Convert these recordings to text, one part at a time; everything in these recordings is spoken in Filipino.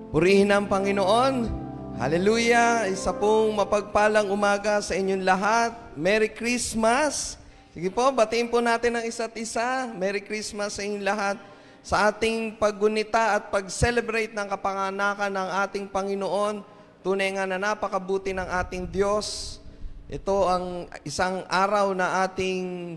Purihin ang Panginoon. Hallelujah! Isa pong mapagpalang umaga sa inyong lahat. Merry Christmas! Sige po, batiin po natin ang isa't isa. Merry Christmas sa inyong lahat. Sa ating paggunita at pag-celebrate ng kapanganakan ng ating Panginoon, tunay nga na napakabuti ng ating Diyos. Ito ang isang araw na ating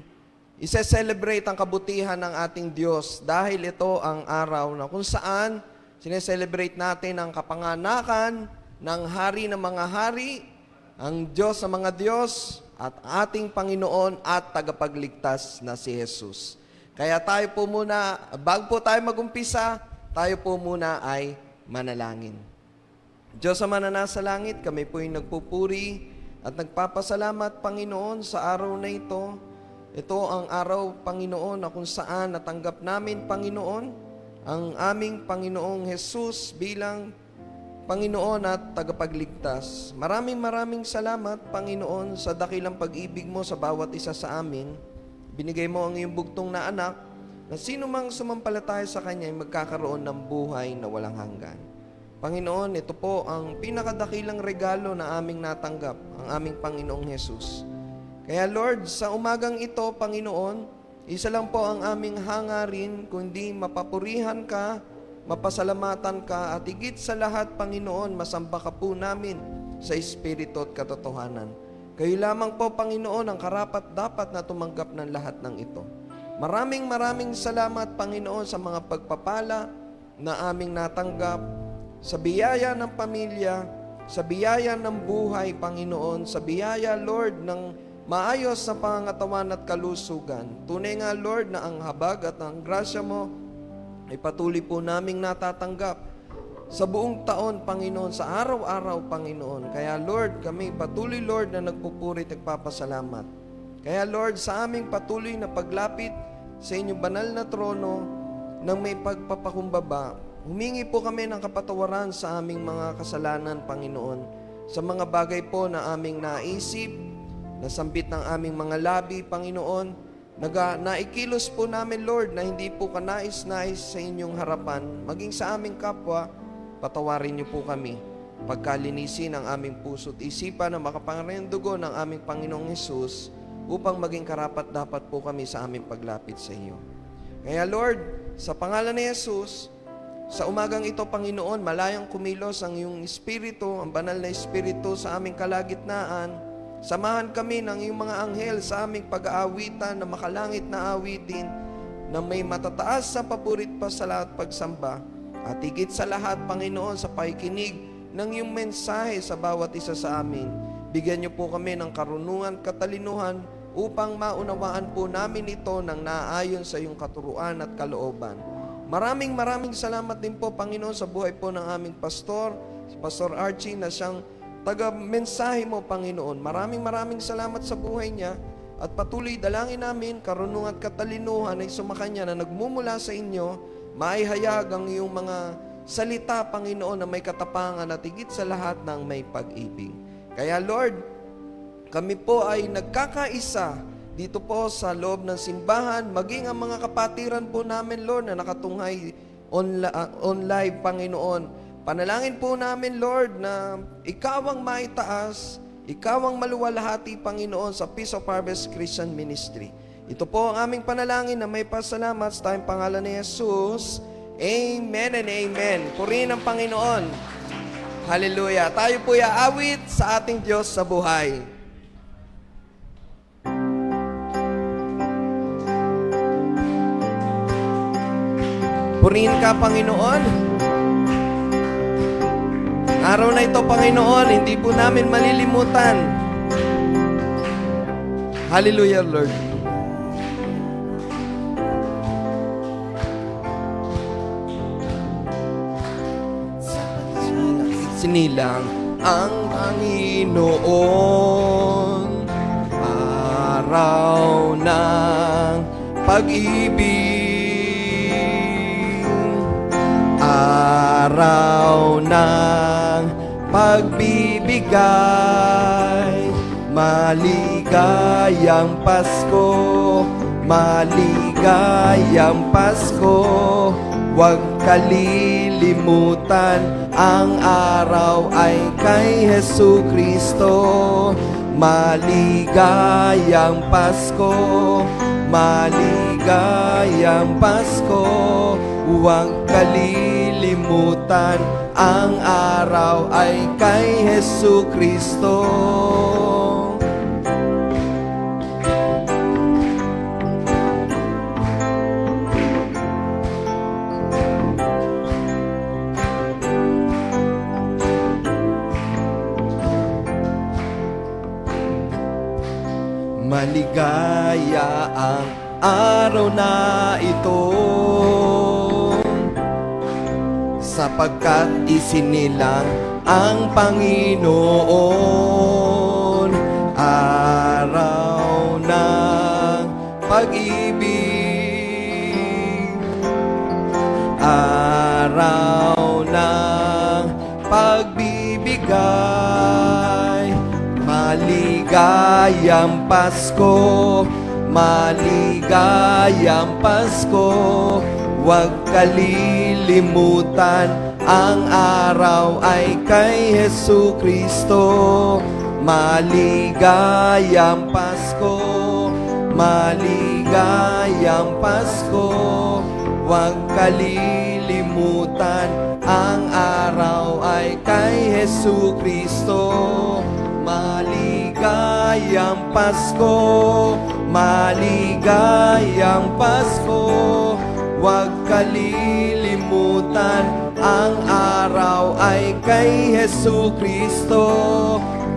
ise-celebrate ang kabutihan ng ating Diyos dahil ito ang araw na kung saan sineselebrate natin ang kapanganakan ng Hari ng mga Hari, ang Diyos ng mga Diyos, at ating Panginoon at tagapagligtas na si Jesus. Kaya tayo po muna, bago po tayo magumpisa, tayo po muna ay manalangin. Diyos Ama na nasa langit, kami po yung nagpupuri at nagpapasalamat, Panginoon, sa araw na ito. Ito ang araw, Panginoon, na kung saan natanggap namin, Panginoon, ang aming Panginoong Jesus bilang Panginoon at tagapagligtas. Maraming salamat, Panginoon, sa dakilang pag-ibig mo sa bawat isa sa amin. Binigay mo ang iyong bugtong na anak na sino mang sumampalataya sa Kanya ay magkakaroon ng buhay na walang hanggan. Panginoon, ito po ang pinakadakilang regalo na aming natanggap, ang aming Panginoong Jesus. Kaya Lord, sa umagang ito, Panginoon, isa lang po ang aming hangarin, kundi mapapurihan ka, mapasalamatan ka, at higit sa lahat, Panginoon, masamba ka po namin sa Espiritu at katotohanan. Kayo lamang po, Panginoon, ang karapat-dapat na tumanggap ng lahat ng ito. Maraming salamat, Panginoon, sa mga pagpapala na aming natanggap, sa biyaya ng pamilya, sa biyaya ng buhay, Panginoon, sa biyaya, Lord, ng maayos na pangangatawan at kalusugan. Tunay nga, Lord, na ang habag at ang grasya mo ay patuloy po naming natatanggap sa buong taon, Panginoon, sa araw-araw, Panginoon. Kaya, Lord, kami patuloy, Lord, na nagpupuri at nagpapasalamat. Kaya, Lord, sa aming patuloy na paglapit sa inyong banal na trono ng may pagpapakumbaba, humingi po kami ng kapatawaran sa aming mga kasalanan, Panginoon, sa mga bagay po na aming naisip, nasambit ng aming mga labi, Panginoon, naikilos po namin, Lord, na hindi po kanais-nais sa inyong harapan, maging sa aming kapwa, patawarin niyo po kami. Pagkalinisin ang aming puso't isipan na makapangyarihang dugo ng aming Panginoong Hesus upang maging karapat-dapat po kami sa aming paglapit sa iyo. Kaya, Lord, sa pangalan ni Hesus, sa umagang ito, Panginoon, malayang kumilos ang iyong Espiritu, ang banal na Espiritu sa aming kalagitnaan. Samahan kami ng iyong mga anghel sa aming pag-aawitan na makalangit na awitin na may matataas sa papurit pa sa lahat pagsamba. At higit sa lahat, Panginoon, sa pakikinig ng iyong mensahe sa bawat isa sa amin. Bigyan niyo po kami ng karunungan, katalinuhan upang maunawaan po namin ito ng naayon sa iyong katuruan at kalooban. Maraming salamat din po, Panginoon, sa buhay po ng aming pastor, si Pastor Archie, na siyang taga-mensahe mo, Panginoon. Maraming salamat sa buhay niya at patuloy dalangin namin, karunungan at katalinuhan ay sumakanya na nagmumula sa inyo, maihayag ang iyong mga salita, Panginoon, na may katapangan at higit sa lahat ng may pag-ibig. Kaya, Lord, kami po ay nagkakaisa dito po sa loob ng simbahan, maging ang mga kapatiran po namin, Lord, na nakatunghay on live, Panginoon. Panalangin po namin, Lord, na ikaw ang maitaas, ikaw ang maluwalhati, Panginoon, sa Peace of Harvest Christian Ministry. Ito po ang aming panalangin na may pasalamat sa tayong pangalan ni Jesus. Amen and amen. Purihin ang Panginoon. Hallelujah. Tayo po iaawit sa ating Diyos sa buhay. Purihin ka, Panginoon. Araw na ito, Panginoon, hindi po namin malilimutan. Hallelujah, Lord. Sinilang ang Panginoon, araw ng pag-ibig, araw ng pagbibigay, maligayang Pasko, maligayang Pasko, huwag kalilimutan kalilimutan, ang araw ay kay Hesu Kristo. Maligayang Pasko, maligayang Pasko, huwag kalilimutan, ang araw ay kay Hesu Kristo. Maligaya ang araw na ito, sapagkat isinilang ang Panginoon. Araw ng pag-ibig, araw ng pagbibigay. Maligayang Pasko, maligayang Pasko, huwag kalilimutan, ang araw ay kay Hesu Kristo. Maligayang Pasko, maligayang Pasko, huwag kalilimutan, ang araw ay kay Hesu Kristo. Maligayang Pasko, maligayang Pasko, huwag kalilimutan, ang araw ay kay Hesu Kristo.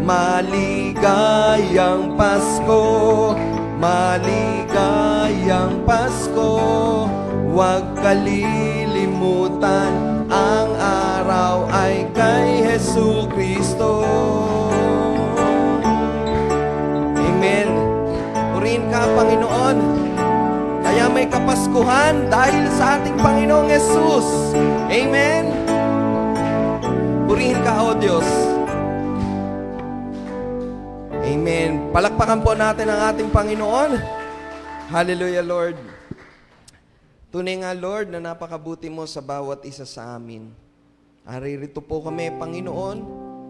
Maligayang Pasko, maligayang Pasko, huwag kalilimutan, ang araw ay kay Hesu Kristo. Amen. Purihin ka, Panginoon. Kaya may Kapaskuhan dahil sa ating Panginoong Yesus. Amen. Purihin ka, O Diyos. Amen. Palakpakan po natin ang ating Panginoon. Hallelujah, Lord. Tunay nga, Lord, na napakabuti mo sa bawat isa sa amin. Aririto po kami, Panginoon,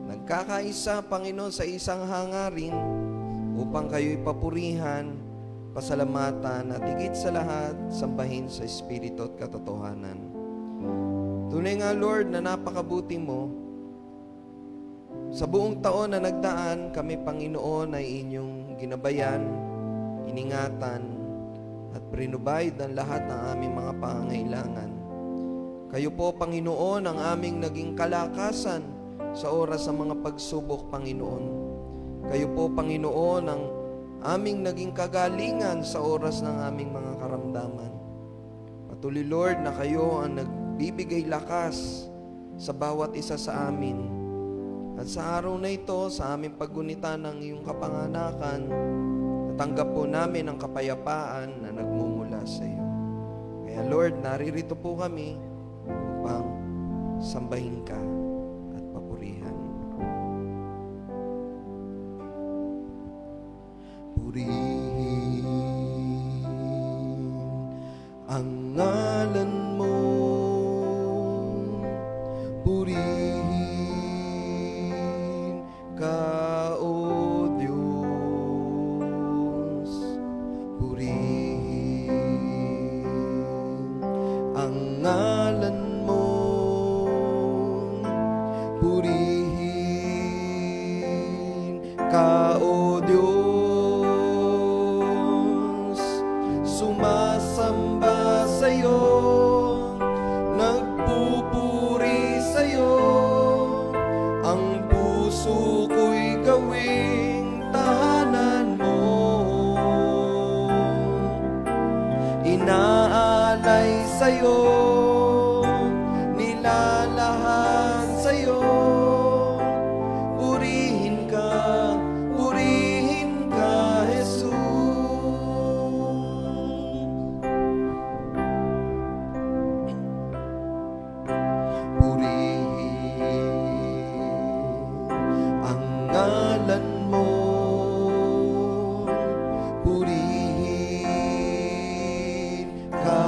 nagkakaisa, Panginoon, sa isang hangarin upang kayo'y papurihan, pasalamatan, at higit sa lahat, sambahin sa Espiritu at katotohanan. Tunay nga, Lord, na napakabuti mo. Sa buong taon na nagdaan, kami, Panginoon, ay inyong ginabayan, iningatan, at prinubide ang lahat ng aming mga pangangailangan. Kayo po, Panginoon, ang aming naging kalakasan sa oras ng mga pagsubok, Panginoon. Kayo po, Panginoon, ang aming naging kagalingan sa oras ng aming mga karamdaman. Patuloy, Lord, na kayo ang nagbibigay lakas sa bawat isa sa amin. At sa araw na ito, sa aming paggunita ng iyong kapanganakan, natanggap po namin ang kapayapaan na nagmumula sa iyo. Kaya, Lord, naririto po kami upang sambahin ka at papurihan. Purihin ang ngalan mo, purihin ka, O Diyos. Purihin ang ngalan mo, purihin ka, O Diyos. Sumasamba sa'yo, nagpupuri sa'yo, ang puso ko'y gawing tahanan mo. Inaalay sa'yo, nilalahan sa'yo, purihin ka, Jesus. Ngalan mo, purihin ka,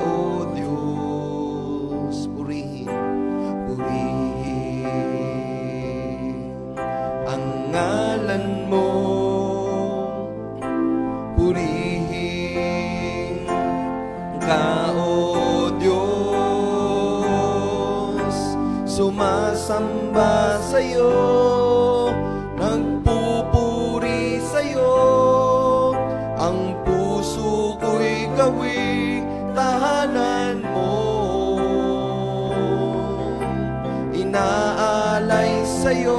O Diyos. Purihin sumasamba sa'yo, nagpupuri sa'yo, ang puso ko'y gawing tahanan mo. Inaalay sa'yo,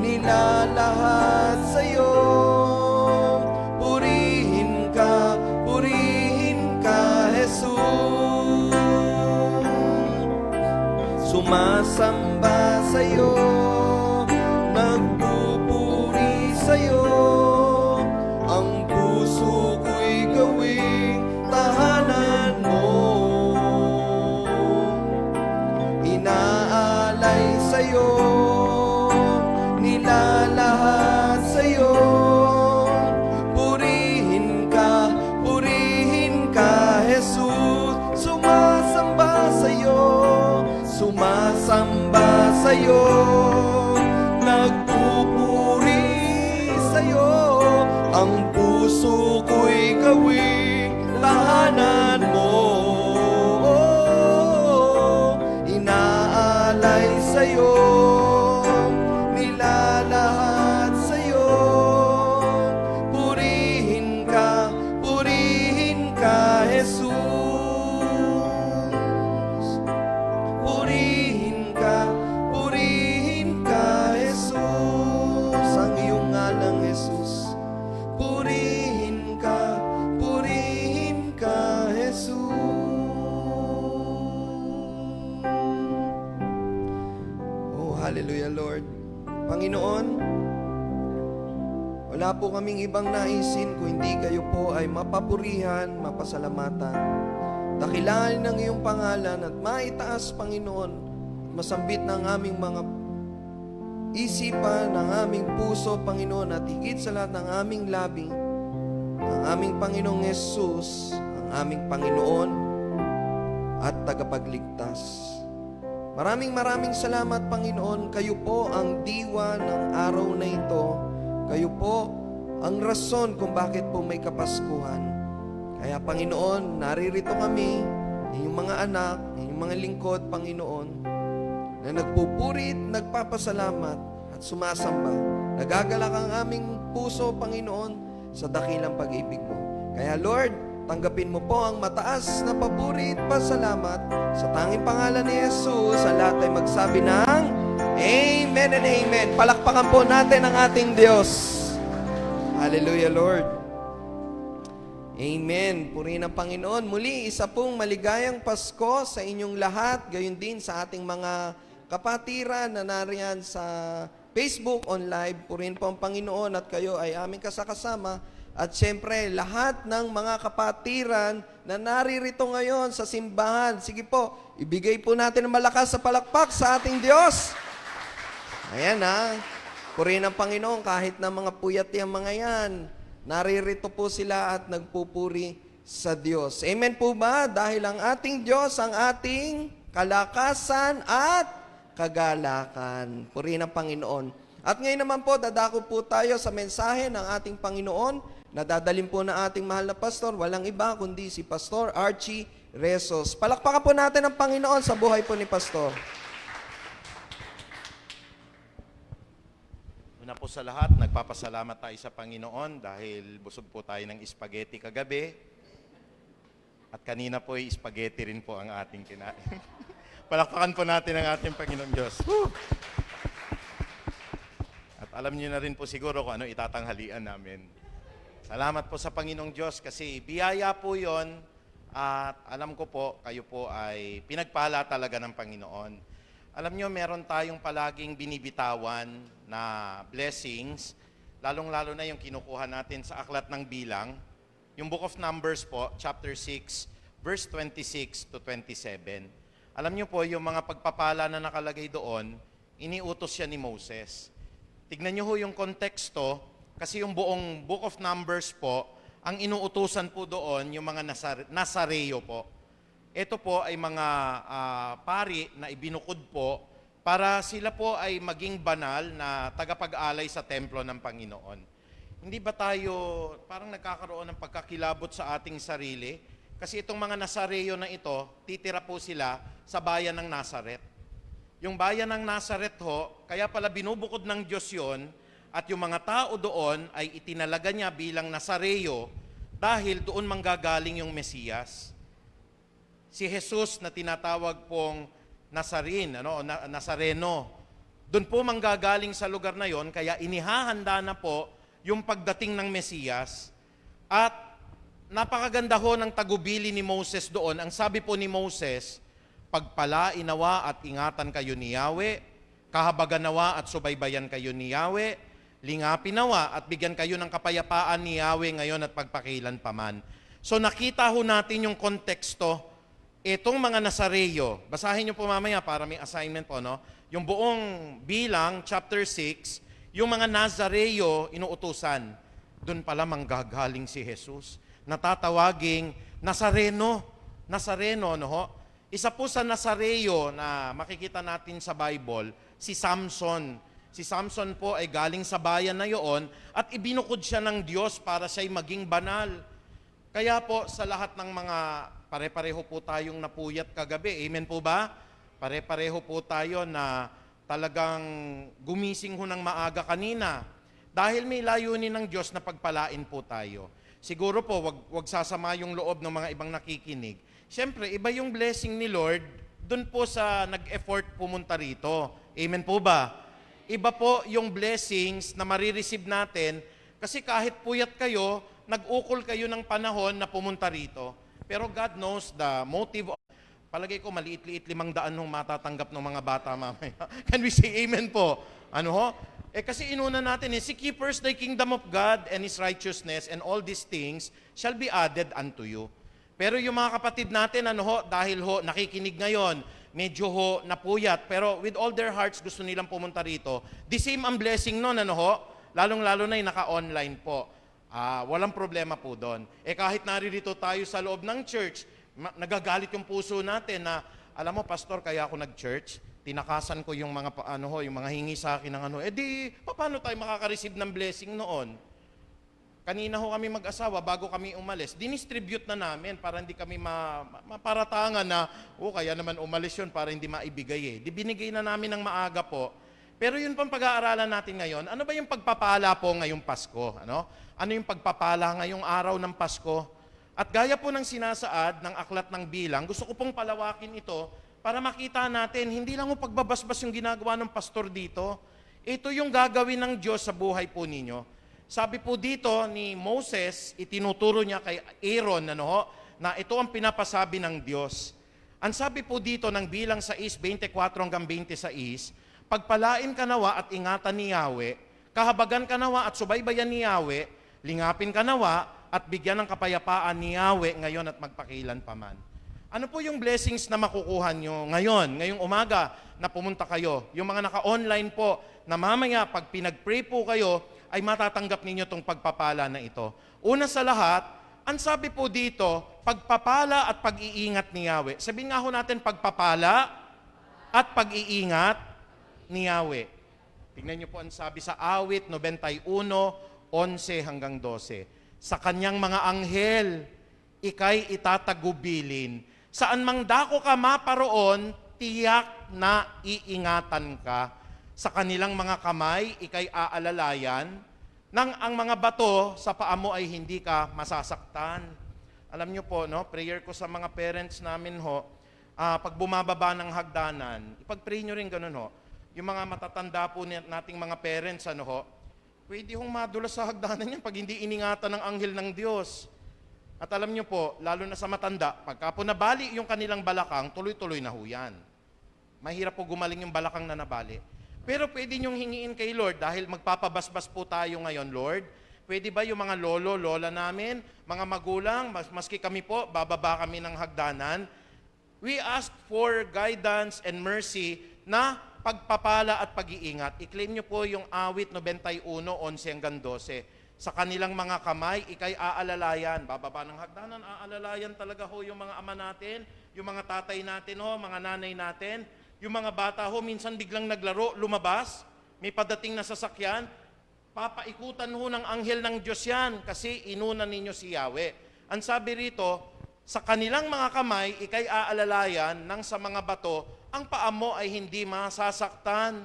nilalahat sa'yo, purihin ka, Jesus. Sumasamba sa'yo, nagpupuri sa'yo, ang puso ko'y gawing tahanan mo. Inaalay sa'yo, nilalahat sa'yo, purihin ka, Jesus. Sumasamba sa'yo, sumasamba sa'yo, nagpupuri sa'yo, ang puso ko'y gawing tahanan mo. Inaalay sa'yo, nilalahat sa'yo, purihin ka, Jesus. Purihin ka, Jesus, ang iyong ngalang Jesus. Purihin ka, Jesus. Oh, hallelujah, Lord. Panginoon, wala po kaming ibang naisin kung hindi kayo po ay mapapurihan, mapasalamatan. Dakilain ng iyong pangalan at maitaas, Panginoon, masambit ng aming mga isipan, ng aming puso, Panginoon, at higit sa lahat ng aming labi, ang aming Panginoong Jesus, ang aming Panginoon at tagapagligtas. Maraming salamat, Panginoon. Kayo po ang diwa ng araw na ito. Kayo po ang rason kung bakit po may Kapaskuhan. Kaya, Panginoon, naririto kami, inyong mga anak, inyong mga lingkod, Panginoon, na nagpupuri at nagpapasalamat at sumasamba. Nagagalak ang aming puso, Panginoon, sa dakilang pag-ibig mo. Kaya, Lord, tanggapin mo po ang mataas na papuri at pasalamat sa tanging pangalan ni Jesus. Sa lahat ay magsabi ng Amen and Amen. Palakpakan po natin ang ating Diyos. Hallelujah, Lord. Amen. Purihin ang Panginoon. Muli, isa pong maligayang Pasko sa inyong lahat. Gayon din sa ating mga kapatiran na nariyan sa Facebook on live. Purihin po ang Panginoon at kayo ay aming kasakasama. At syempre, lahat ng mga kapatiran na naririto ngayon sa simbahan. Sige po, ibigay po natin ang malakas sa palakpak sa ating Diyos. Ayan ha. Purihin ang Panginoon kahit na mga puyat yung mga yan. Naririto po sila at nagpupuri sa Diyos. Amen po ba? Dahil ang ating Diyos, ang ating kalakasan at kagalakan. Purihin ang Panginoon. At ngayon naman po, dadako po tayo sa mensahe ng ating Panginoon na dadalhin po na ating mahal na pastor. Walang iba kundi si Pastor Archie Rezos. Palakpakan po natin ang Panginoon sa buhay po ni Pastor. Una po sa lahat, nagpapasalamat tayo sa Panginoon dahil busog po tayo ng spaghetti kagabi. At kanina po ay spaghetti rin po ang ating kinain. Palakpakan po natin ang ating Panginoon Diyos. Woo! At alam niyo na rin po siguro kung ano itatanghalian namin. Salamat po sa Panginoong Diyos kasi biyaya po yon at alam ko po, kayo po ay pinagpala talaga ng Panginoon. Alam nyo, meron tayong palaging binibitawan na blessings, lalong-lalo na yung kinukuha natin sa Aklat ng Bilang, yung Book of Numbers po, chapter 6, verse 26 to 27. Alam nyo po, yung mga pagpapala na nakalagay doon, iniutos siya ni Moses. Tignan nyo ho yung konteksto, kasi yung buong Book of Numbers po, ang inuutusan po doon, yung mga Nazareo po. Ito po ay mga pari na ibinukod po para sila po ay maging banal na tagapag-alay sa templo ng Panginoon. Hindi ba tayo parang nagkakaroon ng pagkakilabot sa ating sarili? Kasi itong mga Nazareo na ito, titira po sila sa bayan ng Nazaret. Yung bayan ng Nazaret ho, kaya pala binubukod ng Diyos yon, at yung mga tao doon ay itinalaga niya bilang Nazareo dahil doon manggagaling yung Mesiyas. Si Jesus na tinatawag pong Nazarene, Nazareno, doon po manggagaling sa lugar na yon, kaya inihahanda na po yung pagdating ng Mesiyas. At napakaganda ho ng tagubili ni Moses doon. Ang sabi po ni Moses, pagpalain nawa at ingatan kayo ni Yahweh, kahabagan nawa at subaybayan kayo ni Yahweh, lingapin nawa at bigyan kayo ng kapayapaan ni Yahweh ngayon at pagpakilan paman. So nakita ho natin yung konteksto, itong mga Nazareo. Basahin niyo po mamaya para may assignment po, no? Yung buong bilang, chapter 6, yung mga Nazareo inuutusan. Doon pala manggagaling si Jesus. Natatawaging Nazareno. Nazareno, no ho? Isa po sa Nazareo na makikita natin sa Bible, si Samson. Si Samson po ay galing sa bayan na iyon at ibinukod siya ng Diyos para siya'y maging banal. Kaya po sa lahat ng mga pare-pareho po tayong napuyat kagabi, amen po ba? Pare-pareho po tayo na talagang gumising ho ng maaga kanina dahil may layunin ng Diyos na pagpalain po tayo. Siguro po, wag sasama yung loob ng mga ibang nakikinig. Siyempre, iba yung blessing ni Lord dun po sa nag-effort pumunta rito. Amen po ba? Iba po yung blessings na marireceive natin kasi kahit puyat kayo, nag-ukol kayo ng panahon na pumunta rito. Pero God knows the motive. Palagay ko, maliit-liit 500 nung matatanggap ng mga bata mamaya. Can we say amen po? Ano ho? Kasi inuna natin, seek ye first the kingdom of God and His righteousness, and all these things shall be added unto you. Pero yung mga kapatid natin, dahil nakikinig ngayon, medyo napuyat, pero with all their hearts gusto nilang pumunta rito. The same ang blessing nun, lalong-lalo na yung naka-online po. Walang problema po doon. Kahit naririto tayo sa loob ng church, nagagalit yung puso natin na, alam mo, pastor, kaya ako nag-church, tinakasan ko yung mga yung mga hingi sa akin ng paano tayo makaka-receive ng blessing noon? Kanina kami mag-asawa, bago kami umalis, dinistribute na namin para hindi kami maparatangan na, kaya naman umalis yun para hindi maibigay Binigay na namin ng maaga po. Pero yun pang pag-aaralan natin ngayon, ano ba yung pagpapala po ngayong Pasko? Ano yung pagpapala ngayong araw ng Pasko? At gaya po ng sinasaad ng Aklat ng Bilang, gusto ko pong palawakin ito para makita natin, hindi lang pagbabasbas yung ginagawa ng pastor dito. Ito yung gagawin ng Diyos sa buhay po ninyo. Sabi po dito ni Moses, itinuturo niya kay Aaron na ito ang pinapasabi ng Diyos. Ang sabi po dito ng Bilang 6:24 hanggang 26, pagpalain ka nawa at ingatan ni Yahweh, kahabagan ka nawa at subaybayan ni Yahweh, lingapin ka nawa at bigyan ng kapayapaan ni Yahweh ngayon at magpakilan paman. Ano po yung blessings na makukuha nyo ngayong umaga na pumunta kayo? Yung mga naka-online po, na mamaya pag pinag-pray po kayo, ay matatanggap ninyo itong pagpapala na ito. Una sa lahat, ang sabi po dito, pagpapala at pag-iingat ni Yahweh. Sabihin nga ho natin, pagpapala at pag-iingat ni Yahweh. Tingnan niyo po ang sabi sa Awit 91:11 hanggang 12. Sa kanyang mga anghel, ikay itatagubilin. Saan mang dako ka maparoon, tiyak na iingatan ka. Sa kanilang mga kamay, ikay aalalayan, nang ang mga bato sa paa mo ay hindi ka masasaktan. Alam niyo po, prayer ko sa mga parents namin pag bumababa ng hagdanan, ipag-pray nyo rin ganun Yung mga matatanda po nating mga parents, pwede madulas sa hagdanan yan pag hindi iningatan ng anghel ng Diyos. At alam niyo po, lalo na sa matanda, pagka po nabali yung kanilang balakang, tuloy-tuloy na yan. Mahirap po gumaling yung balakang na nabali. Pero pwede niyong hingiin kay Lord dahil magpapabasbas po tayo ngayon, Lord. Pwede ba yung mga lolo, lola namin, mga magulang, maski kami po, bababa kami ng hagdanan, we ask for guidance and mercy na pagpapala at pag-iingat. I-claim niyo po yung Awit 91:11 hanggang 12. Sa kanilang mga kamay, ikay aalalayan. Bababa ng hagdanan, aalalayan talaga yung mga ama natin, yung mga tatay natin mga nanay natin. Yung mga bata minsan biglang naglaro, lumabas, may padating na sasakyan, papaikutan ng anghel ng Diyos yan kasi inuna ninyo si Yahweh. Ang sabi rito, Sa kanilang mga kamay, ikay aalalayan ng sa mga bato, ang paa mo ay hindi masasaktan.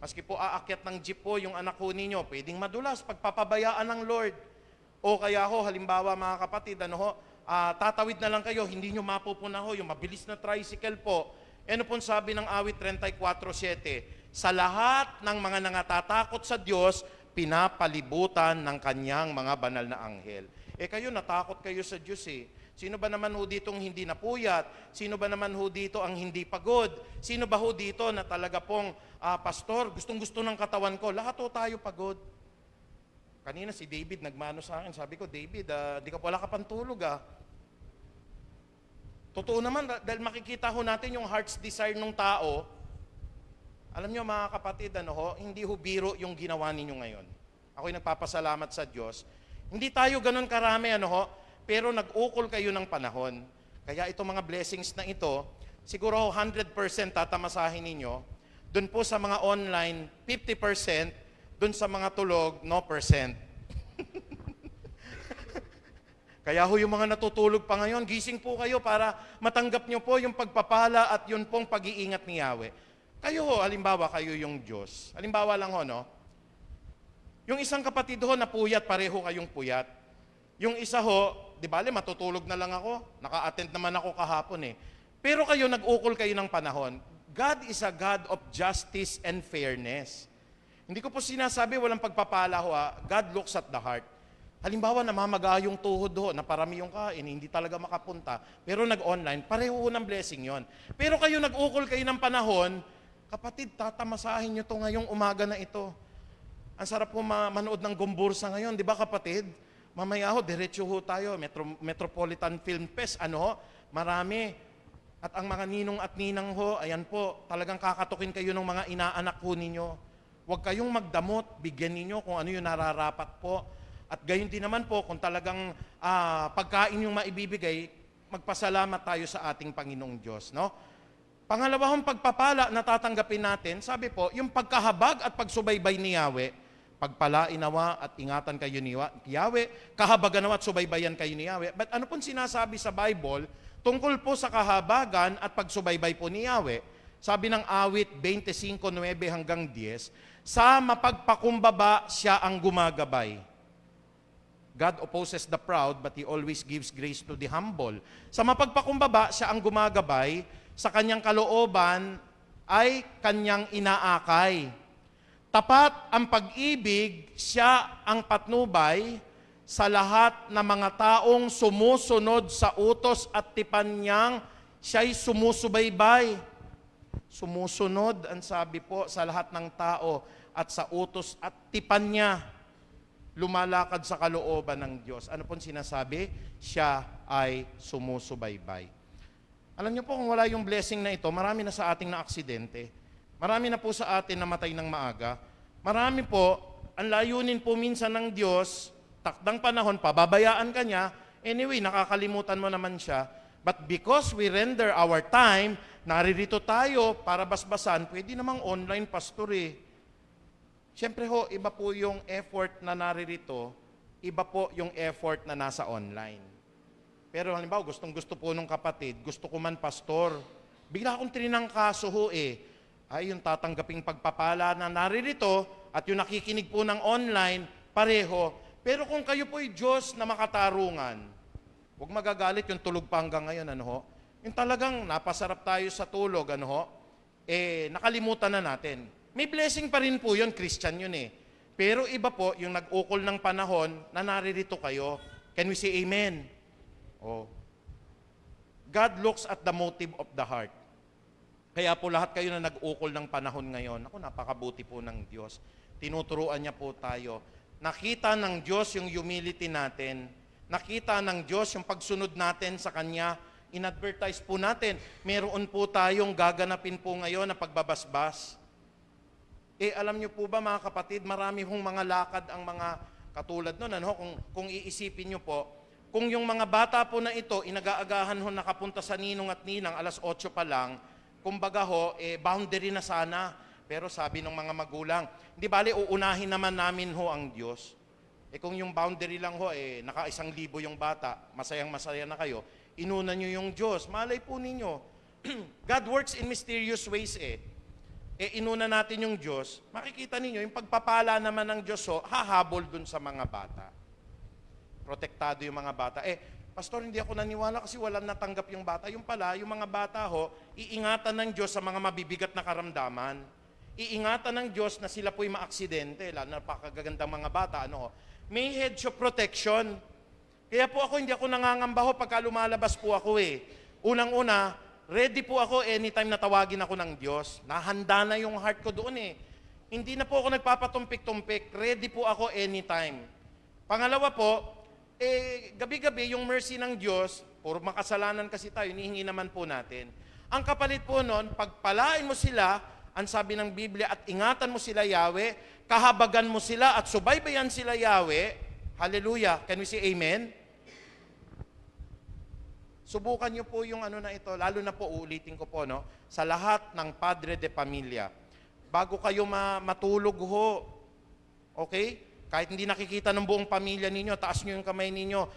Maski po aakyat ng jeep po yung anak ko ninyo, pwedeng madulas, pagpapabayaan ng Lord. O kaya ho, halimbawa mga kapatid, tatawid na lang kayo, hindi nyo mapupuna ho, yung mabilis na tricycle po. Ano pong sabi ng awit 34:7? Sa lahat ng mga nangatatakot sa Diyos, pinapalibutan ng kanyang mga banal na anghel. Kayo, natakot kayo sa Diyos eh. Sino ba naman ho ditong hindi napuyat? Sino ba naman ho dito ang hindi pagod? Sino ba ho dito na talaga pong, pastor, gustong-gusto ng katawan ko? Lahat ho tayo pagod. Kanina si David nagmano sa akin, sabi ko, David, wala ka pang tulog ah. Totoo naman, dahil makikita ho natin yung heart's desire ng tao. Alam nyo mga kapatid, hindi ho biro yung ginawa ninyo ngayon. Ako'y nagpapasalamat sa Diyos. Hindi tayo ganun karami, pero nag-ukol kayo ng panahon. Kaya itong mga blessings na ito, siguro 100% tatamasahin ninyo. Doon po sa mga online, 50%. Doon sa mga tulog, no percent. Kaya ho yung mga natutulog pa ngayon, gising po kayo para matanggap nyo po yung pagpapala at yun pong pag-iingat ni Yahweh. Kayo ho, halimbawa kayo yung Diyos. Halimbawa lang ho, Yung isang kapatid ho na puyat, pareho kayong puyat. Yung isa ho, di bale, matutulog na lang ako. Naka-attend naman ako kahapon eh. Pero kayo, nag-ukol kayo ng panahon. God is a God of justice and fairness. Hindi ko po sinasabi walang pagpapala ho. God looks at the heart. Halimbawa, namamaga yung tuhod ho, naparami yung kain, hindi talaga makapunta. Pero nag-online, pareho ho ng blessing yon. Pero kayo, nag-ukol kayo ng panahon, kapatid, tatamasahin nyo to ngayong umaga na ito. Ang sarap po manood ng Gumbursa ngayon, di ba kapatid? Mamaya ho, diretso ho tayo, Metropolitan Film Fest, marami. At ang mga ninong at ninang ho, ayan po, talagang kakatukin kayo ng mga inaanak ho ninyo. Huwag kayong magdamot, bigyan ninyo kung ano yung nararapat po. At gayon din naman po, kung talagang pagkain yung maibibigay, magpasalamat tayo sa ating Panginoong Diyos, Pangalawang pagpapala na tatanggapin natin, sabi po, yung pagkahabag at pagsubaybay ni Yahweh, pagpalain nawa at ingatan kayo ni Yahweh, kahabagan nawa at subaybayan kayo ni Yahweh. But ano pong sinasabi sa Bible tungkol po sa kahabagan at pagsubaybay po ni Yahweh? Sabi ng awit 25:9 hanggang 10, sa mapagpakumbaba siya ang gumagabay. God opposes the proud, but He always gives grace to the humble. Sa mapagpakumbaba siya ang gumagabay, sa kanyang kalooban ay kanyang inaakay. Tapat ang pag-ibig, siya ang patnubay sa lahat ng mga taong sumusunod sa utos at tipan niyang siya'y sumusubaybay. Sumusunod, ang sabi po, sa lahat ng tao at sa utos at tipan niya. Lumalakad sa kalooban ng Diyos. Ano pong sinasabi? Siya ay sumusubaybay. Alam niyo po, kung wala yung blessing na ito, marami na sa ating na aksidente. Marami na po sa atin namatay ng maaga. Marami po, ang layunin po minsan ng Diyos, takdang panahon, pababayaan ka niya, anyway, nakakalimutan mo naman siya. But because we render our time, naririto tayo para basbasan, pwede namang online pastor eh. Siyempre ho, iba po yung effort na naririto, iba po yung effort na nasa online. Pero halimbawa, gustong-gusto po nung kapatid, gusto ko man pastor, bigla akong tinangkaso ho eh. Ay, yung tatanggaping pagpapala na naririto at yung nakikinig po ng online, pareho. Pero kung kayo po'y Diyos na makatarungan, huwag magagalit yung tulog pa hanggang ngayon, Yung talagang napasarap tayo sa tulog, nakalimutan na natin. May blessing pa rin po yun, Christian yun eh. Pero iba po, yung nag-ukol ng panahon na naririto kayo. Can we say amen? God looks at the motive of the heart. Kaya po lahat kayo na nag-ukol ng panahon ngayon, napakabuti po ng Diyos. Tinuturuan niya po tayo. Nakita ng Diyos yung humility natin. Nakita ng Diyos yung pagsunod natin sa Kanya. In-advertise po natin. Meron po tayong gaganapin po ngayon na pagbabasbas. Alam niyo po ba mga kapatid, marami hong mga lakad ang mga katulad nun. Kung iisipin niyo po, kung yung mga bata po na ito, inagaagahan ho nakapunta sa ninong at ninang, alas 8 pa lang, kumbaga boundary na sana. Pero sabi ng mga magulang, hindi bali, uunahin naman namin ho ang Diyos. Eh kung yung boundary lang ho, naka-1,000 yung bata, masayang-masaya na kayo, inuna nyo yung Diyos. Malay po ninyo, God works in mysterious ways inuna natin yung Diyos, makikita ninyo, yung pagpapala naman ng Diyos hahabol dun sa mga bata. Protektado yung mga bata. Pastor, hindi ako naniwala kasi walang natanggap yung bata. Yung pala, yung mga bata iingatan ng Diyos sa mga mabibigat na karamdaman. Iingatan ng Diyos na sila po'y maaksidente, lalo na napakagagandang mga bata, may hedge of protection. Kaya po hindi ako nangangamba pagka lumalabas po ako Unang-una, ready po ako anytime na tawagin ako ng Diyos. Nahanda na yung heart ko doon Hindi na po ako nagpapatumpik-tumpik. Ready po ako anytime. Pangalawa po, gabi-gabi yung mercy ng Diyos, puro makasalanan kasi tayo, hinihingi naman po natin. Ang kapalit po nun, pagpalain mo sila, ang sabi ng Biblia, at ingatan mo sila, Yahweh, kahabagan mo sila at subaybayan sila, Yahweh. Hallelujah. Can we say amen? Subukan niyo po yung na ito, lalo na po uulitin ko po, sa lahat ng padre de pamilya. Bago kayo matulog okay? Kahit hindi nakikita ng buong pamilya ninyo, taas niyo yung kamay ninyo.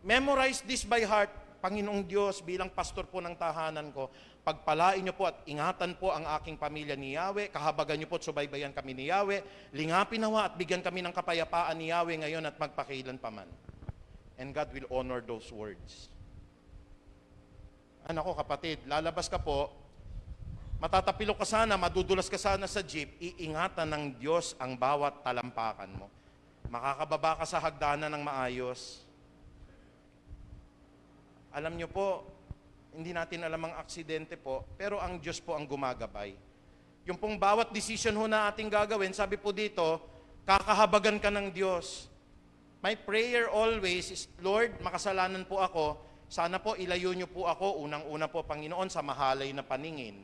Memorize this by heart. Panginoong Diyos, bilang pastor po ng tahanan ko, pagpalain niyo po at ingatan po ang aking pamilya ni Yahweh, kahabagan niyo po at subaybayan kami ni Yahweh, lingapin nawa at bigyan kami ng kapayapaan ni Yahweh ngayon at magpakailan pa man. And God will honor those words. Anak ko, kapatid, lalabas ka po, matatapilok ka sana, madudulas ka sana sa jeep, iingatan ng Diyos ang bawat talampakan mo. Makakababa ka sa hagdanan ng maayos. Alam nyo po, hindi natin alam ang aksidente po, pero ang Diyos po ang gumagabay. Yung pong bawat decision na ating gagawin, sabi po dito, kakahabagan ka ng Diyos. My prayer always is, Lord, makasalanan po ako, sana po ilayo nyo po ako, unang-una po, Panginoon, sa mahalay na paningin.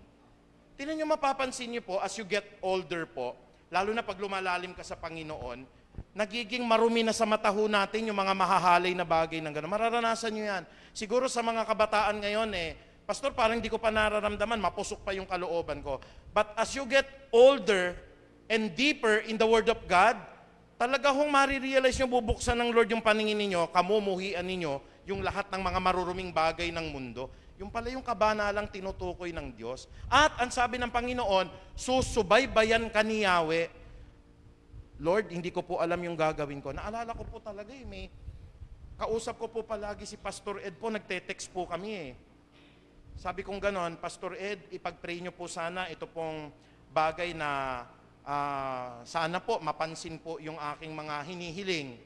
Tingnan nyo, mapapansin nyo po, as you get older po, lalo na pag lumalalim ka sa Panginoon, nagiging marumi na sa mata natin yung mga mahahalay na bagay ng gano'n. Mararanasan nyo yan. Siguro sa mga kabataan ngayon Pastor, parang hindi ko pa nararamdaman, mapusok pa yung kalooban ko. But as you get older and deeper in the Word of God, talaga marirealize nyo, bubuksan ng Lord yung paningin ninyo, kamumuhian ninyo, yung lahat ng mga maruruming bagay ng mundo. Yung pala yung kabanalang tinutukoy ng Diyos. At ang sabi ng Panginoon, susubaybayan ka ni Yahweh. Lord, hindi ko po alam yung gagawin ko. Naalala ko po talaga may kausap ko po palagi si Pastor Ed po, nagte-text po kami Sabi kong ganon, Pastor Ed, ipag-pray nyo po sana ito pong bagay na sana po mapansin po yung aking mga hinihiling.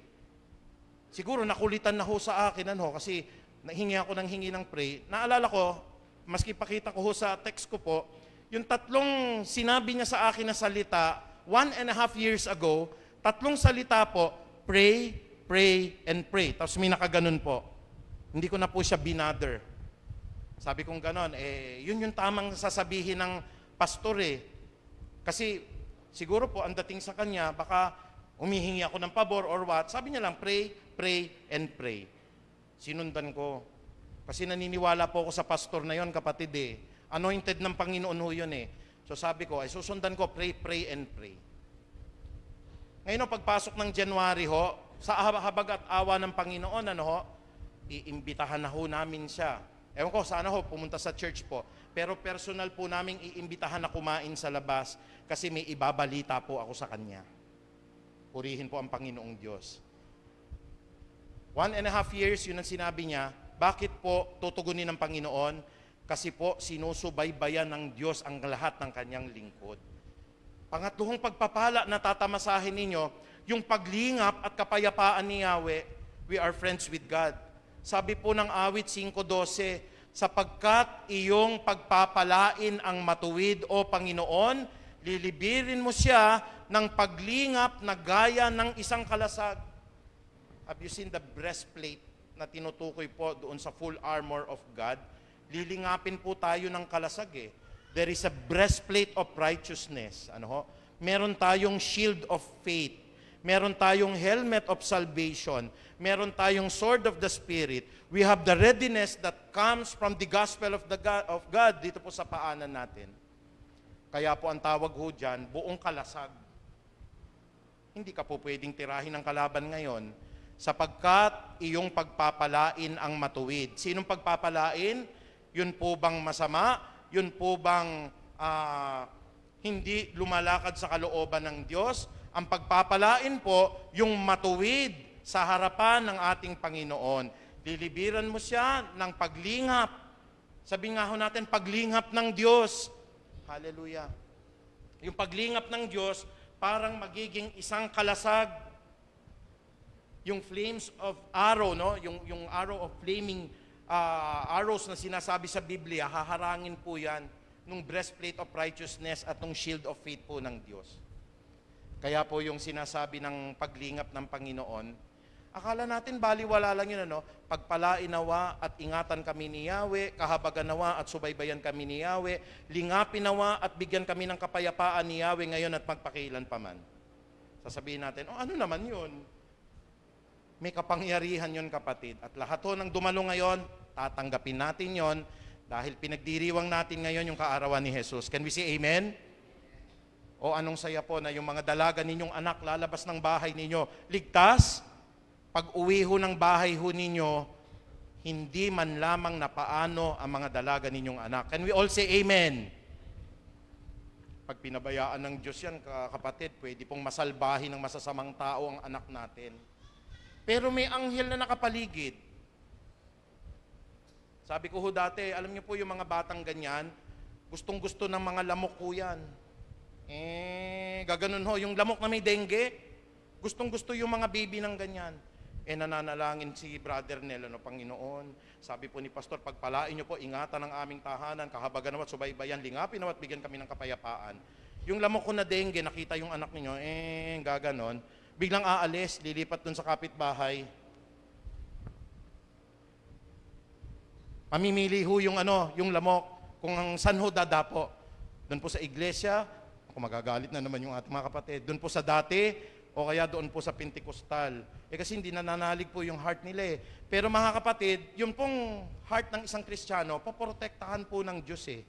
Siguro nakulitan na sa akin kasi hingi ako ng hingi ng pray. Naalala ko, maski pakita ko sa text ko po, yung tatlong sinabi niya sa akin na salita, 1.5 years ago, tatlong salita po, pray, pray, and pray. Tapos may nakaganon po. Hindi ko na po siya binother. Sabi kong ganon, yun yung tamang sasabihin ng pastor Kasi siguro po, ang dating sa kanya, baka humihingi ako ng pabor or what. Sabi niya lang, pray, pray, and pray. Sinundan ko. Kasi naniniwala po ako sa pastor na yon, kapatid Anointed ng Panginoon yun So sabi ko, susundan ko, pray, pray, and pray. Ngayon, pagpasok ng January sa habag at awa ng Panginoon, iimbitahan na namin siya. Ewan ko, sana pumunta sa church po. Pero personal po namin iimbitahan na kumain sa labas kasi may ibabalita po ako sa kanya. Purihin po ang Panginoong Diyos. 1.5 years, yun ang sinabi niya. Bakit po tutugunin ng Panginoon? Kasi po sinusubaybayan ng Diyos ang lahat ng kanyang lingkod. Pangatluhong pagpapala na tatamasahin ninyo, yung paglingap at kapayapaan ni Yahweh, we are friends with God. Sabi po ng awit 5:12, sapagkat iyong pagpapalain ang matuwid o Panginoon, lilibirin mo siya ng paglingap na gaya ng isang kalasag. Have you seen the breastplate na tinutukoy po doon sa full armor of God? Lilingapin po tayo ng kalasag There is a breastplate of righteousness. Meron tayong shield of faith. Meron tayong helmet of salvation. Meron tayong sword of the Spirit. We have the readiness that comes from the gospel of God dito po sa paanan natin. Kaya po ang tawag dyan, buong kalasag. hindi ka po pwedeng tirahin ng kalaban ngayon sapagkat iyong pagpapalain ang matuwid. Sinong pagpapalain? Yun po bang masama? Yun po bang hindi lumalakad sa kalooban ng Diyos? Ang pagpapalain po, yung matuwid sa harapan ng ating Panginoon. Lilibiran mo siya ng paglingap. Sabi nga ho natin, paglingap ng Diyos. Hallelujah. Yung paglingap ng Diyos, parang magiging isang kalasag. Yung flames of arrow, no? Yung arrow of flaming arrows na sinasabi sa Biblia, haharangin po yan nung breastplate of righteousness at nung shield of faith po ng Diyos. Kaya po yung sinasabi ng paglingap ng Panginoon, akala natin baliwala lang yun, ano? Pagpalain nawa at ingatan kami ni Yahweh, kahabagan nawa at subaybayan kami ni Yahweh, lingapin nawa at bigyan kami ng kapayapaan ni Yahweh ngayon at magpakailan pa man. Sasabihin natin, ano naman yun? May kapangyarihan yun, kapatid. At lahat ho ng dumalo ngayon, tatanggapin natin yon dahil pinagdiriwang natin ngayon yung kaarawan ni Jesus. Can we say amen? O anong saya po na yung mga dalaga ninyong anak lalabas ng bahay ninyo, ligtas? Pag uwi ho ng bahay ho ninyo, hindi man lamang na paano ang mga dalaga ninyong anak. Can we all say amen? Pag pinabayaan ng Diyos yan, kapatid, pwede pong masalbahin ng masasamang tao ang anak natin. Pero may anghel na nakapaligid. Sabi ko ho dati, alam niyo po yung mga batang ganyan, gustong-gusto ng mga lamok po yan. Gaganon ho, yung lamok na may dengue, gustong-gusto yung mga baby ng ganyan. Nananalangin si Brother Nel, Panginoon, sabi po ni Pastor, pagpalain niyo po, ingatan ang aming tahanan, kahabagan nawa at subaybayan, lingapin nawa at bigyan kami ng kapayapaan. Yung lamok ko na dengue, nakita yung anak niyo, gaganon, biglang aalis, lilipat dun sa kapitbahay. Mamimili ho yung yung lamok, kung ang saan ho dadapo. Doon po sa iglesia, kung magagalit na naman yung ating mga kapatid, doon po sa dati, o kaya doon po sa Pentecostal. Kasi hindi nananalig po yung heart nila eh. Pero mga kapatid, yung pong heart ng isang Kristiyano, paprotektahan po ng Diyos eh.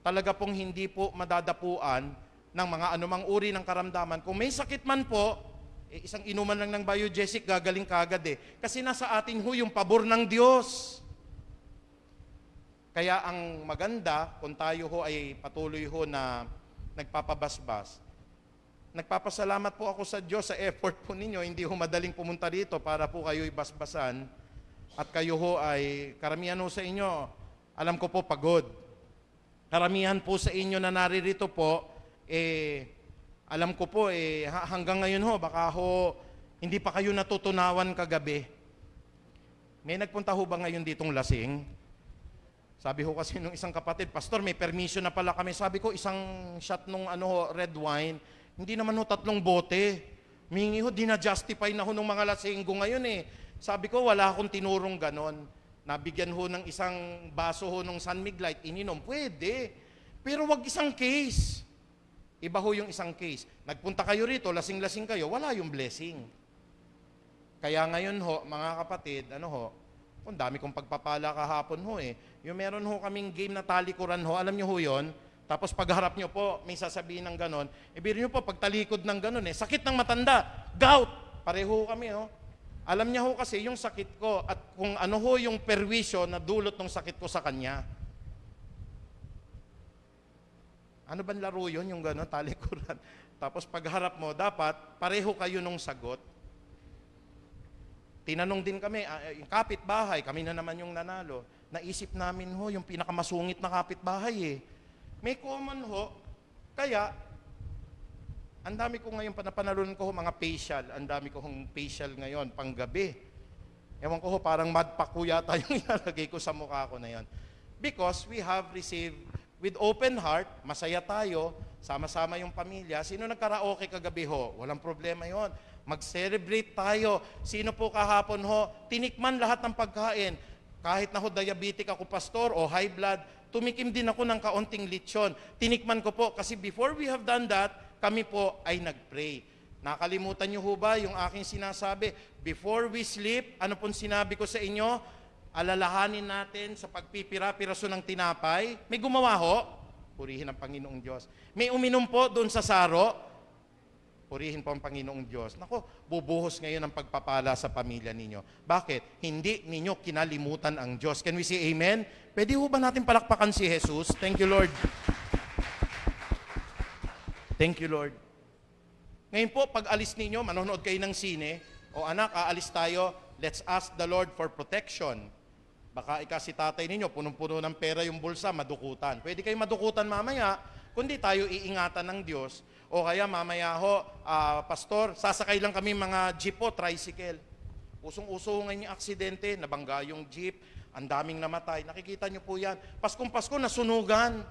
Talaga pong hindi po madadapuan ng mga anumang uri ng karamdaman. Kung may sakit man po, isang inuman lang ng biogesic, gagaling kagad eh. Kasi nasa atin ho yung pabor ng Diyos. Kaya ang maganda, kung tayo ho ay patuloy ho na nagpapabasbas, nagpapasalamat po ako sa Diyos sa effort po ninyo, hindi ho madaling pumunta dito para po kayo'y basbasan at kayo ho ay, karamihan ho sa inyo, alam ko po pagod. Karamihan po sa inyo na naririto po, alam ko po, hanggang ngayon ho, baka ho, hindi pa kayo natutunawan kagabi. May nagpunta ho ba ngayon ditong lasing? Sabi ho kasi nung isang kapatid, Pastor, may permission na pala kami. Sabi ko, isang shot nung red wine, hindi naman ho 3 bote. Mingi ho, dinajustify na ho ng mga lasinggo ngayon eh. Sabi ko, wala akong tinurong ganon. Nabigyan ho ng isang baso ho ng San Miglite, ininom, pwede. Pero wag isang case. Iba ho yung isang case. Nagpunta kayo rito, lasing-lasing kayo, wala yung blessing. Kaya ngayon ho, mga kapatid, ang dami kong pagpapala kahapon ho eh. Yung meron ho kaming game na talikuran ho, alam nyo ho yun? Tapos pagharap nyo po, may sasabihin ng ganon. Ibig nyo po, pagtalikod ng ganon sakit ng matanda, gout. Pareho kami ho. Alam niya ho kasi yung sakit ko at kung ano ho yung perwisyo na dulot ng sakit ko sa kanya. Ano bang laro yun, yung ganon, talikuran? Tapos pagharap mo, dapat pareho kayo nung sagot. Tinanong din kami, yung kapitbahay, kami na naman yung nanalo. Naisip namin ho, yung pinakamasungit na kapitbahay eh. May common ho, kaya, ang dami ko ngayon, panaloon ko ho, mga facial, ang dami ko hong facial ngayon, panggabi. Ewan ko ho, parang madpack ko yata yung ilalagay ko sa mukha ko na yon. Because we have received, with open heart, masaya tayo, sama-sama yung pamilya. Sino nagkaraoke kagabi ho? Walang problema yon. Mag-celebrate tayo. Sino po kahapon ho? Tinikman lahat ng pagkain. Kahit na ho diabetic ako, pastor, o high blood, tumikim din ako ng kaunting lechon. Tinikman ko po kasi before we have done that, kami po ay nag-pray. Nakalimutan niyo ho ba yung aking sinasabi? Before we sleep, ano pong sinabi ko sa inyo? Alalahanin natin sa pagpipira-piraso ng tinapay. May gumawa ho? Purihin ang Panginoong Diyos. May uminom po doon sa saro? purihin po ang Panginoong Diyos. Nako, bubuhos ngayon ang pagpapala sa pamilya ninyo. Bakit? Hindi ninyo kinalimutan ang Diyos. Can we say amen? Pwede ho ba natin palakpakan si Jesus? Thank you, Lord. Thank you, Lord. Ngayon po, pag alis ninyo, manonood kayo ng sine, o anak, aalis tayo, let's ask the Lord for protection. Baka si tatay ninyo, punong-puno ng pera yung bulsa, madukutan. Pwede kayo madukutan mamaya, kundi tayo iingatan ng Diyos. O kaya mamaya ho, pastor, sasakay lang kami mga jeep po, tricycle. Usong-uso ngayon yung aksidente, nabangga yung jeep, ang daming namatay. Nakikita nyo po yan. Paskong Pasko, nasunugan.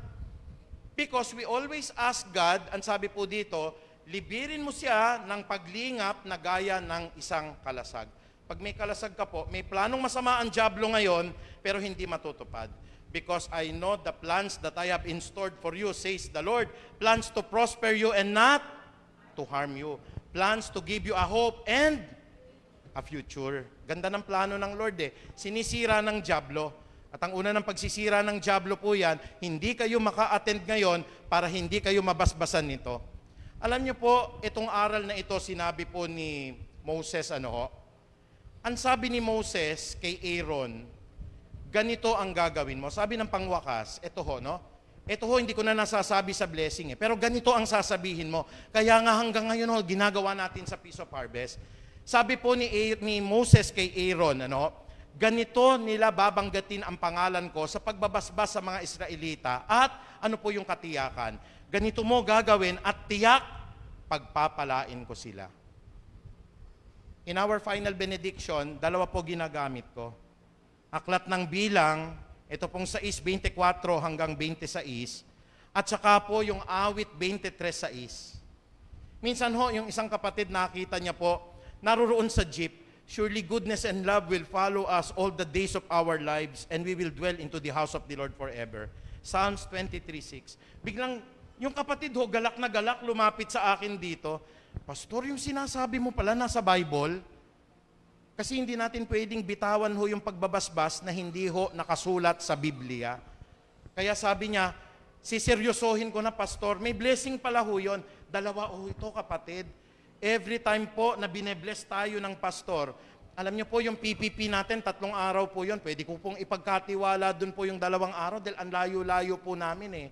Because we always ask God, ang sabi po dito, libirin mo siya ng paglingap na gaya ng isang kalasag. Pag may kalasag ka po, may planong masama ang dyablo ngayon, pero hindi matutupad. Because I know the plans that I have in stored for you, says the Lord. Plans to prosper you and not to harm you. Plans to give you a hope and a future. Ganda ng plano ng Lord eh. Sinisira ng dyablo. At ang una ng pagsisira ng dyablo po yan, hindi kayo maka-attend ngayon para hindi kayo mabasbasan nito. Alam niyo po, itong aral na ito, sinabi po ni Moses, ang sabi ni Moses kay Aaron, ganito ang gagawin mo. Sabi ng pangwakas, ito ho, hindi ko na nasasabi sa blessing pero ganito ang sasabihin mo. Kaya nga hanggang ngayon ginagawa natin sa Peace of Harvest. Sabi po ni Moses kay Aaron, ganito nila babanggatin ang pangalan ko sa pagbabasbas sa mga Israelita at ano po yung katiyakan. Ganito mo gagawin at tiyak pagpapalain ko sila. In our final benediction, dalawa po ginagamit ko. Aklat ng Bilang, ito pong 6:24 hanggang 26, at saka po yung awit 23:6. Minsan ho, yung isang kapatid nakita niya po, naroon sa jeep, surely goodness and love will follow us all the days of our lives, and we will dwell into the house of the Lord forever. Psalms 23:6. Biglang, yung kapatid ho, galak na galak, lumapit sa akin dito, Pastor, yung sinasabi mo pala nasa Bible? Kasi hindi natin pwedeng bitawan ho yung pagbabasbas na hindi ho nakasulat sa Biblia. Kaya sabi niya, siseryosohin ko na, Pastor, may blessing pala ho yun. Dalawa ho ito, kapatid. Every time po na binebless tayo ng pastor, alam niyo po yung PPP natin, 3 araw po yun. Pwede ko pong ipagkatiwala dun po yung 2 araw dahil ang layo-layo po namin eh.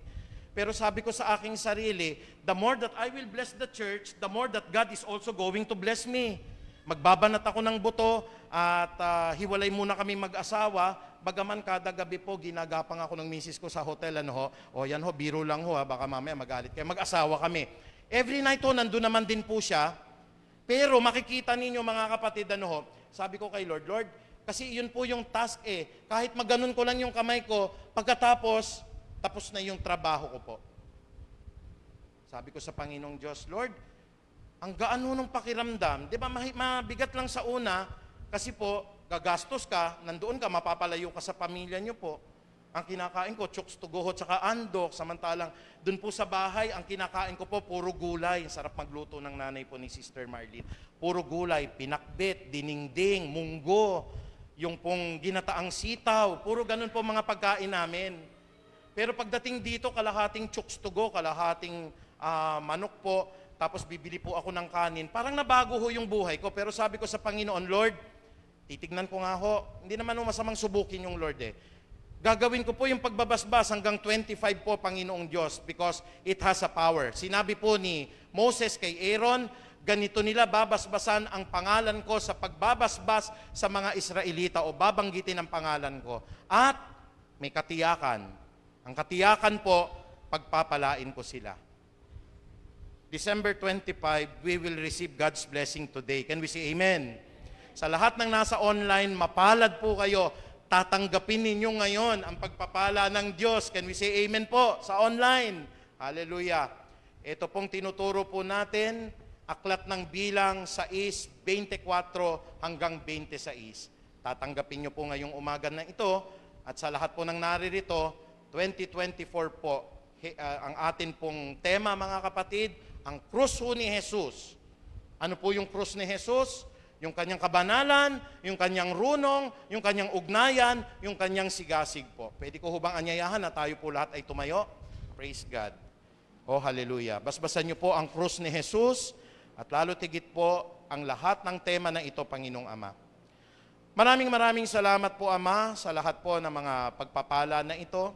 Pero sabi ko sa aking sarili, the more that I will bless the church, the more that God is also going to bless me. Magbabanat ako ng buto at hiwalay muna kami mag-asawa. Bagaman kada gabi po, ginagapang ako ng misis ko sa hotel. O yan ho, biro lang ho, baka mamaya magalit kayo. Mag-asawa kami. Every night ho, nandun naman din po siya. Pero makikita ninyo mga kapatid, sabi ko kay Lord, Lord, kasi yun po yung task eh. Kahit maganon ko lang yung kamay ko, pagkatapos, tapos na yung trabaho ko po. Sabi ko sa Panginoong Diyos, Lord, ang gaan ho ng pakiramdam, di ba mabigat lang sa una, kasi po, gagastos ka, nandoon ka, mapapalayo ka sa pamilya niyo po. Ang kinakain ko, chooks to gohot, saka andok, samantalang doon po sa bahay, ang kinakain ko po, puro gulay. Sarap magluto ng nanay po ni Sister Marlene. Puro gulay, pinakbet, diningding, munggo, yung pong ginataang sitaw, puro ganun po mga pagkain namin. Pero pagdating dito, kalahating chooks to go, kalahating manok po, tapos bibili po ako ng kanin. Parang nabago ho yung buhay ko. Pero sabi ko sa Panginoon, Lord, titignan ko nga ho, hindi naman ho masamang subukin yung Lord eh. Gagawin ko po yung pagbabasbas hanggang 25 po, Panginoong Diyos, because it has a power. Sinabi po ni Moses kay Aaron, ganito nila babasbasan ang pangalan ko sa pagbabasbas sa mga Israelita o babanggitin ang pangalan ko. At may katiyakan. Ang katiyakan po, pagpapalain ko sila. December 25, we will receive God's blessing today. Can we say amen? Sa lahat ng nasa online, mapalad po kayo. Tatanggapin ninyo ngayon ang pagpapala ng Diyos. Can we say amen po sa online? Hallelujah. Ito pong tinuturo po natin, Aklat ng Bilang 6:24 hanggang 26. Tatanggapin nyo po ngayong umaga na ito. At sa lahat po ng naririto, 2024 po, ang atin pong tema mga kapatid, ang krus ni Jesus. Ano po yung krus ni Jesus? Yung kanyang kabanalan, yung kanyang runong, yung kanyang ugnayan, yung kanyang sigasig po. Pwede ko hubang anyayahan na tayo po lahat ay tumayo? Praise God. Oh, hallelujah. Basbasan niyo po ang krus ni Jesus at lalo tigit po ang lahat ng tema na ito, Panginoong Ama. Maraming salamat po, Ama, sa lahat po ng mga pagpapala na ito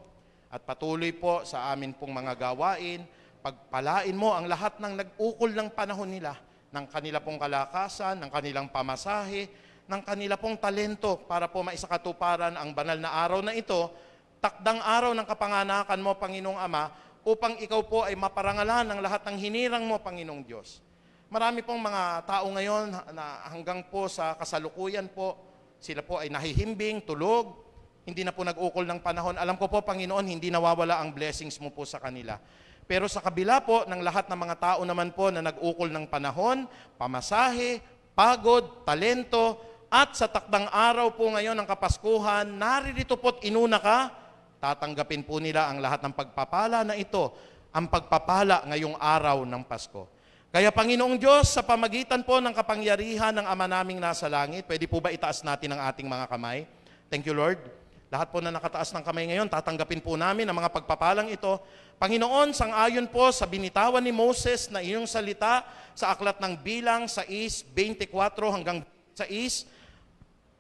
at patuloy po sa amin pong mga gawain. Pagpalain mo ang lahat ng nag-ukol ng panahon nila, ng kanila pong kalakasan, ng kanilang pamasahe, ng kanila pong talento para po maisakatuparan ang banal na araw na ito, takdang araw ng kapanganakan mo, Panginoong Ama, upang ikaw po ay maparangalan ng lahat ng hinirang mo, Panginoong Diyos. Marami pong mga tao ngayon na hanggang po sa kasalukuyan po, sila po ay nahihimbing, tulog, hindi na po nag-ukol ng panahon. Alam ko po, Panginoon, hindi nawawala ang blessings mo po sa kanila. Pero sa kabila po ng lahat ng mga tao naman po na nag-ukol ng panahon, pamasahe, pagod, talento, at sa takdang araw po ngayon ng Kapaskuhan, naririto po't inuna ka, tatanggapin po nila ang lahat ng pagpapala na ito, ang pagpapala ngayong araw ng Pasko. Kaya Panginoong Diyos, sa pamagitan po ng kapangyarihan ng Ama naming nasa langit, pwede po ba itaas natin ang ating mga kamay? Thank you, Lord. Lahat po na nakataas ng kamay ngayon, tatanggapin po namin ang mga pagpapalang ito. Panginoon, sang-ayon po sa binitawan ni Moses na iyong salita sa aklat ng Bilang 6:24 hanggang 6,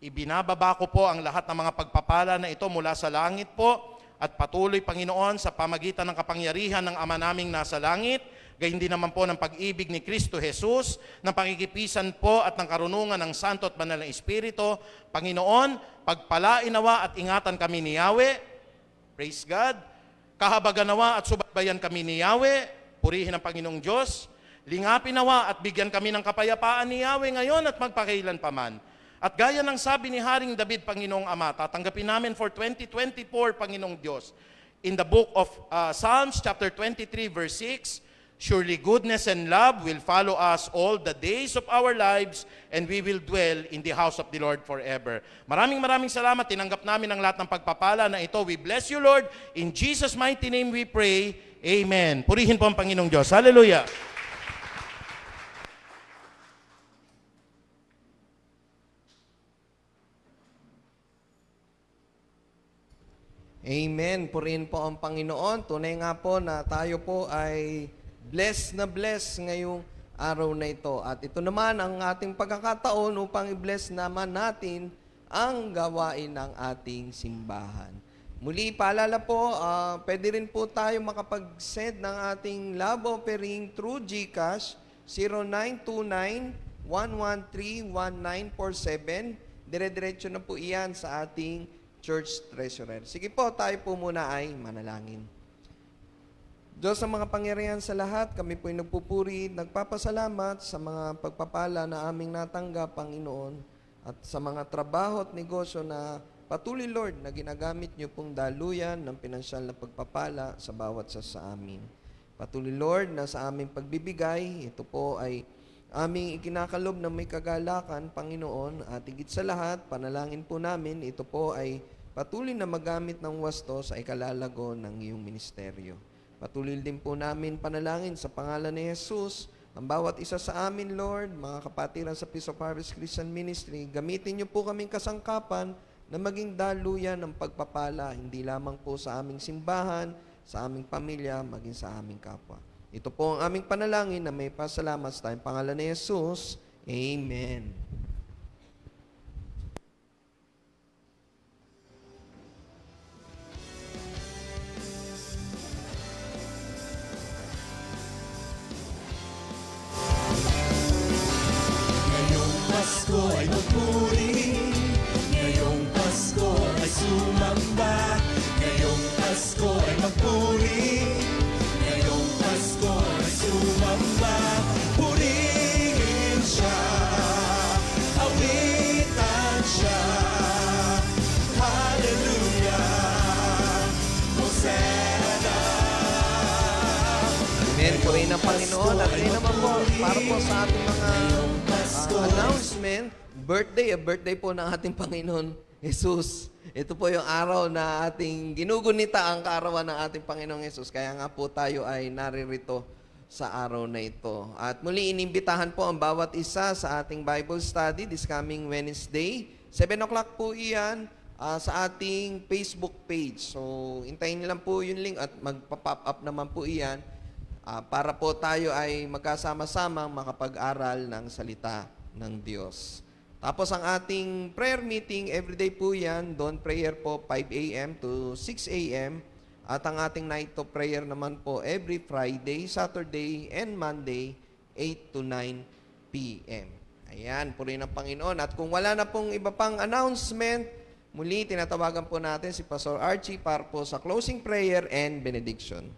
ibinababa ko po ang lahat ng mga pagpapala na ito mula sa langit po at patuloy, Panginoon, sa pamagitan ng kapangyarihan ng Ama naming nasa langit, gayon din naman po ng pag-ibig ni Kristo Jesus, ng pakikipisan po at ng karunungan ng Santo at Banal na Espiritu. Panginoon, pagpalain nawa at ingatan kami ni Yahweh. Praise God. Kahabagan nawa at subaybayan kami ni Yahweh. Purihin ang Panginoong Diyos. Lingapin nawa at bigyan kami ng kapayapaan ni Yahweh ngayon at magpakailan paman. At gaya ng sabi ni Haring David, Panginoong Ama, tatanggapin namin for 2024, Panginoong Diyos. In the book of Psalms chapter 23 verse 6, surely goodness and love will follow us all the days of our lives, and we will dwell in the house of the Lord forever. Maraming salamat. Tinanggap namin ang lahat ng pagpapala na ito. We bless you, Lord. In Jesus' mighty name we pray. Amen. Purihin po ang Panginoong Diyos. Hallelujah. Amen. Purihin po ang Panginoon. Tunay nga po na tayo po ay blessed na blessed ngayong araw na ito. At ito naman ang ating pagkakataon upang i-bless naman natin ang gawain ng ating simbahan. Muli, paalala po, pwede rin po tayo makapag-send ng ating love offering through GCash 0929-113-1947. Dire-diretso na po iyan sa ating Church Treasurer. Sige po, tayo po muna ay manalangin. Diyos sa mga pangyarihan sa lahat, kami po'y nagpupuri, nagpapasalamat sa mga pagpapala na aming natanggap, Panginoon, at sa mga trabaho at negosyo na patuloy, Lord, na ginagamit niyo pong daluyan ng pinansyal na pagpapala sa bawat sa amin. Patuloy, Lord, na sa aming pagbibigay, ito po ay aming ikinakalob na may kagalakan, Panginoon, at higit sa lahat, panalangin po namin, ito po ay patuloy na magamit ng wasto sa ikalalago ng iyong ministeryo. Patuloy din po namin panalangin sa pangalan ni Jesus, ang bawat isa sa amin, Lord, mga kapatiran sa Peace of Harvest Christian Ministry, gamitin niyo po kaming kasangkapan na maging daluyan ng pagpapala, hindi lamang po sa aming simbahan, sa aming pamilya, maging sa aming kapwa. Ito po ang aming panalangin na may pasalamat sa tayong pangalan ni Jesus. Amen. Ngayong Pasko ay magpuri, ngayong Pasko ay sumamba, ngayong Pasko ay magpuri, ngayong Pasko ay sumamba. Purihin siya, awitan siya, hallelujah, Hosanna. Amen. Purihin ang Panginoon. At ngayon naman po, para po sa ating mga announcement, birthday po ng ating Panginoon Jesus. Ito po yung araw na ating ginugunita ang kaarawan ng ating Panginoong Jesus. Kaya nga po tayo ay naririto sa araw na ito. At muli inimbitahan po ang bawat isa sa ating Bible study this coming Wednesday. 7 o'clock po iyan sa ating Facebook page. So, hintayin lang po yung link at magpa-pop up naman po iyan. para po tayo ay magkasama-samang makapag-aral ng salita ng Diyos. Tapos ang ating prayer meeting, everyday po yan, dawn prayer po 5 a.m. to 6 a.m. At ang ating night of prayer naman po every Friday, Saturday, and Monday, 8 to 9 p.m. Ayan, purihin ng Panginoon. At kung wala na pong iba pang announcement, muli tinatawagan po natin si Pastor Archie para po sa closing prayer and benediction.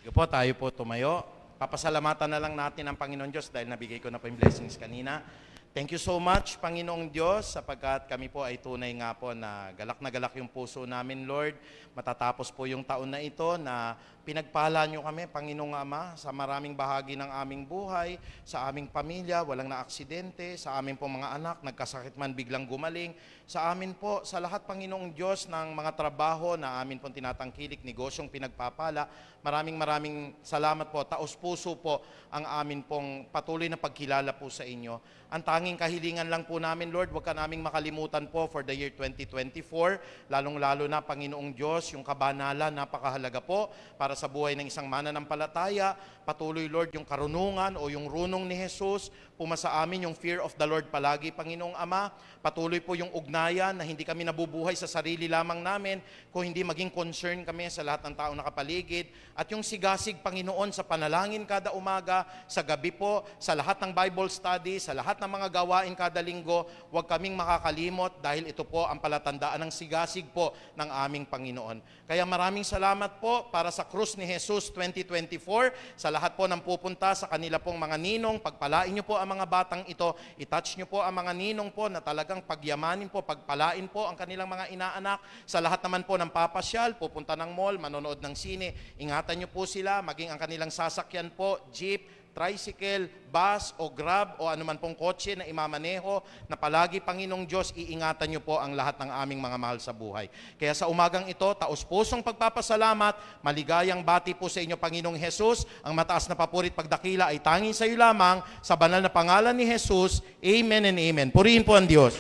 Sige po, tayo po tumayo. Papasalamatan na lang natin ang Panginoon Diyos dahil nabigay ko na po yung blessings kanina. Thank you so much, Panginoong Diyos, sapagkat kami po ay tunay nga po na galak yung puso namin, Lord. Matatapos po yung taon na ito na pinagpala nyo kami, Panginoong Ama, sa maraming bahagi ng aming buhay, sa aming pamilya, walang na-aksidente, sa aming po mga anak, nagkasakit man biglang gumaling, sa amin po, sa lahat, Panginoong Diyos, ng mga trabaho na amin pong tinatangkilik, negosyong pinagpapala, maraming salamat po, taos puso po ang amin pong patuloy na pagkilala po sa inyo. Ang tanging kahilingan lang po namin, Lord, huwag ka naming makalimutan po for the year 2024, lalong-lalo na, Panginoong Diyos, yung kabanalan, napakahalaga po para sa buhay ng isang mananampalataya. Patuloy, Lord, yung karunungan o yung runong ni Jesus, pumasa amin yung fear of the Lord palagi, Panginoong Ama. Patuloy po yung ugnayan na hindi kami nabubuhay sa sarili lamang namin, kung hindi maging concern kami sa lahat ng taong nakapaligid. At yung sigasig, Panginoon, sa panalangin kada umaga, sa gabi po, sa lahat ng Bible study, sa lahat ng mga gawain kada linggo, huwag kaming makakalimot dahil ito po ang palatandaan ng sigasig po ng aming Panginoon. Kaya maraming salamat po para sa krus ni Jesus 2024, sa lahat po ng pupunta sa kanila pong mga ninong, pagpalain niyo po ang mga batang ito, itouch niyo po ang mga ninong po na talagang pagyamanin po, pagpalain po ang kanilang mga inaanak, sa lahat naman po ng papasyal, pupunta ng mall, manonood ng sine, ingatan niyo po sila, maging ang kanilang sasakyan po, jeep, tricycle, bus o grab o anuman pong kotse na imamaneho, na palagi, Panginoong Diyos, iingatan niyo po ang lahat ng aming mga mahal sa buhay. Kaya sa umagang ito, taos-pusong pagpapasalamat, maligayang bati po sa inyo, Panginoong Jesus. Ang mataas na papurit pagdakila ay tanging sa iyo lamang, sa banal na pangalan ni Jesus. Amen and amen. Purihin po ang Diyos.